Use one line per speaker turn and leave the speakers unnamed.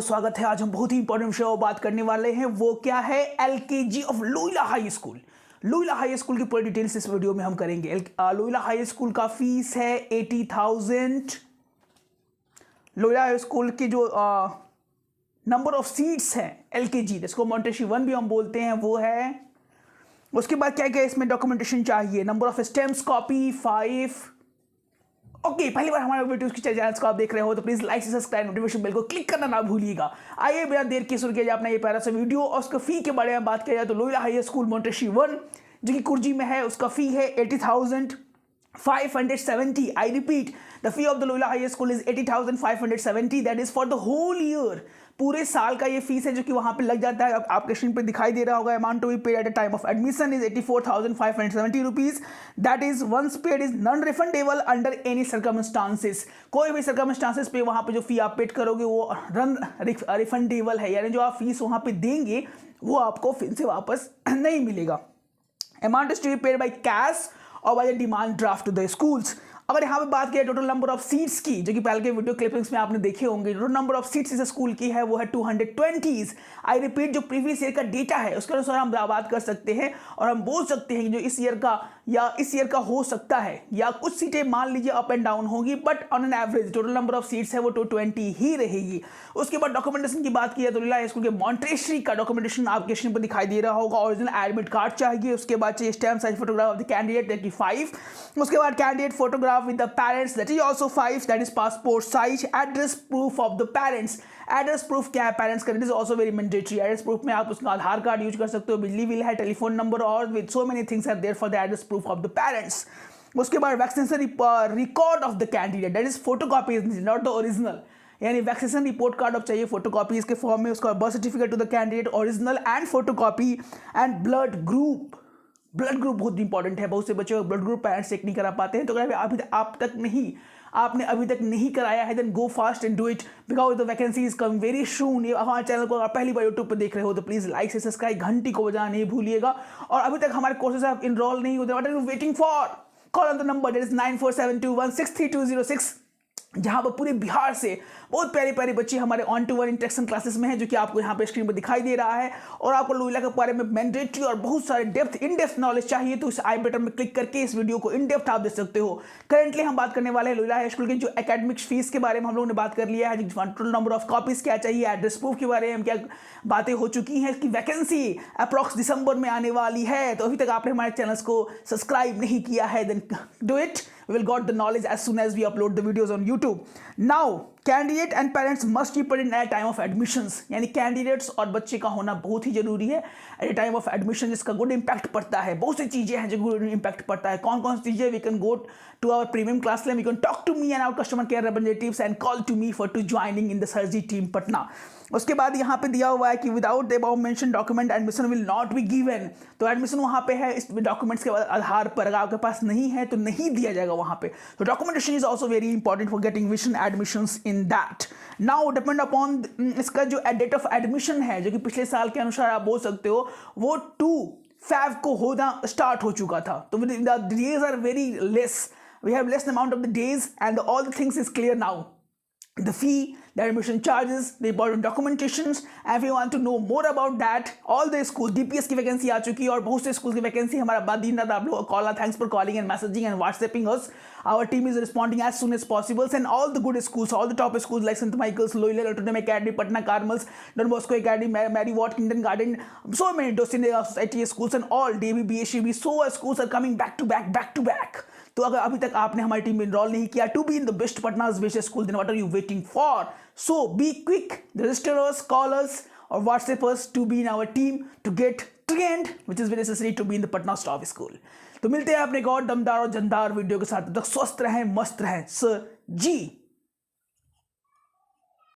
स्वागत है। आज हम बहुत ही इंपॉर्टेंट विषय पर बात करने वाले हैं। वो क्या है? LKG of Loyola high school. Loyola high school की पूरी डिटेल्स इस वीडियो में हम करेंगे। लोयला हाई स्कूल का फीस है 80,000। लोयला हाई स्कूल की जो नंबर ऑफ सीट्स हैं एलकेजी, जिसको मॉन्टेसरी 1 भी हम बोलते हैं, वो है। उसके बाद क्या क्या इसमें डॉक्यूमेंटेशन चाहिए? Number of stamps copy 5। Okay, पहली बार हमारे वीडियोस की चैनल्स को आप देख रहे हो तो please like subscribe notification bell को क्लिक करना ना भूलिएगा। आइए बिना देर के शुरू किया जाए अपना ये प्यारा सा वीडियो। और उसका फी के बारे में बात किया जाए तो लोयला हाई स्कूल मॉन्टेसरी 1 जो कि कुर्जी में है, उसका फी है 80,570। I repeat, the fee of the Loyola high school is 80,570। That is for the whole year. पूरे साल का ये फीस है जो कि वहां पे लग जाता है। आपके स्क्रीन पे दिखाई दे रहा होगा। Amount to be paid at the time of admission is 84,570 rupees. That is once paid is non refundable under any circumstances. कोई भी सर्कमस्टांसेस पे वहां पे जो फी आप पेड करोगे वो रिफंडेबल है, यानी जो आप फीस वहां पे देंगे वो आपको फिर से वापस नहीं मिलेगा। Amount is to be paid by cash और by demand draft to the schools. अगर यहाँ पे बात किया टोटल नंबर ऑफ सीट्स की, जो कि पहले के वीडियो क्लिपिंग्स में आपने देखे होंगे, टोटल नंबर ऑफ सीट्स इस स्कूल की है वो है 220। आई रिपीट, जो प्रीवियस ईयर का डेटा है उसके अनुसार हम बात कर सकते हैं और हम बोल सकते हैं कि जो इस ईयर का या इस ईयर का हो सकता है, या कुछ सीटें मान लीजिए अप एंड डाउन होगी, but on an average total number of seats है वो 220 ही रहेगी। उसके बाद डॉक्यूमेंटेशन की बात की तो लोयला स्कूल के मॉन्टेसरी का डॉक्यूमेंटेशन आपके स्क्रीन पर दिखाई दे रहा होगा। ओरिजिनल एडमिट कार्ड चाहिए। उसके बाद चाहिए stamp size photograph of the candidate, that is 5। उसके बाद candidate photograph with the parents, that is also 5, that is passport size, address proof of the parents। Address proof क्या है पेरेंट्स का? It is also very mandatory. Address proof में आप उसका आधार card use कर सकते हो, बिजली बिल है, टेलीफोन नंबर, और with so many things are there for the address proof of the parents. उसके बाद vaccination record of the candidate, that is photocopy, not the original, यानी वैक्सीनेशन रिपोर्ट कार्ड अब चाहिए फोटोकॉपी इसके form में। उसका birth certificate to the candidate original and photocopy, and blood group. Blood group बहुत important है। बहुत से बच्चों का ब्लड ग्रुप पेरेंट्स चेक नहीं करा पाते हैं, तो अगर आपने अभी तक नहीं कराया है, then go fast and do it because the vacancy is come very soon. ये हमारे चैनल को आप पहली बार यूट्यूब पर देख रहे हो तो प्लीज लाइक से सब्सक्राइब, घंटी को बजाना नहीं भूलिएगा। और अभी तक हमारे कोर्सेज आप इनरोल नहीं होते, what are you waiting for? Call on the number, that is 9472163206, जहां पर पूरे बिहार से बहुत प्यारे प्यारे बच्चे हमारे 1-to-1 इंटरेक्शन क्लासेस में हैं, जो कि आपको यहाँ पे स्क्रीन पर दिखाई दे रहा है। और आपको लोयला के बारे में मैंडेटरी और बहुत सारे इन डेप्थ नॉलेज चाहिए तो इस आई बटन में क्लिक करके इस वीडियो को इन डेप्थ आप देख सकते हो। करेंटली हम बात करने वाले हैं लोयला हाई स्कूल की जो एकेडमिक फीस के बारे में हम लोगों ने बात कर लिया है, टोटल नंबर ऑफ कॉपीज क्या चाहिए, एड्रेस प्रूफ के बारे में क्या बातें हो चुकी हैं, इसकी वैकेंसी अप्रॉक्स दिसंबर में आने वाली है। तो अभी तक आपने हमारे चैनल्स को सब्सक्राइब नहीं किया है, then do it. We will got the knowledge as soon as we upload the videos on YouTube. Now, candidate and parents must be present at time of admissions। यानी कैंडिडेट्स और बच्चे का होना बहुत ही जरूरी है एट टाइम ऑफ एडमिशन, जिसका good impact पड़ता है। बहुत सी चीजें हैं जो गुड इंपैक्ट पड़ता है। कौन कौन सी चीजें? We can go to our premium classroom, you can talk to me and our customer care representatives and call to me for to joining in the Sirji team Patna. उसके बाद यहाँ पे दिया हुआ है कि without the above mention document admission will not be given. तो admission वहाँ पे है इस डॉक्यूमेंट्स के आधार पर, अगर आपके पास नहीं है तो नहीं दिया जाएगा वहाँ पे। तो documentation is also very important for getting vision admissions in that. Now depend upon इसका जो डेट ऑफ एडमिशन है, जो कि पिछले साल के अनुसार आप बोल सकते हो, वो 2 Feb को होना स्टार्ट हो चुका था। तो the days are very less, we have less amount of the days and all the things is clear now. The fee, the admission charges, the important documentations, and if you want to know more about that, all the schools, DPS की vacancy आ चुकी है और बहुत से school की vacancy हमारा बाद दिन रात आप लोग call, thanks for calling and messaging and WhatsApping us. Our team is responding as soon as possible, and all the good schools, all the top schools like St. Michael's, Loyola Autonomous Academy, Patna Carmels, Don Bosco Academy, Mary Ward Kingdom Garden, so many Dostin Society schools and all DAV, BHB, so schools are coming back to back। तो अगर अभी तक आपने हमारी team में enrol नहीं किया to be in the best Patna's best school, then what are you waiting for? So be quick, register us, call us और WhatsApp us to be in our team to get trained which is very necessary to be in the Patna staff school. तो मिलते हैं अपने एक और दमदार और जानदार वीडियो के साथ। तब तक स्वस्थ रहें, मस्त रहें सर जी।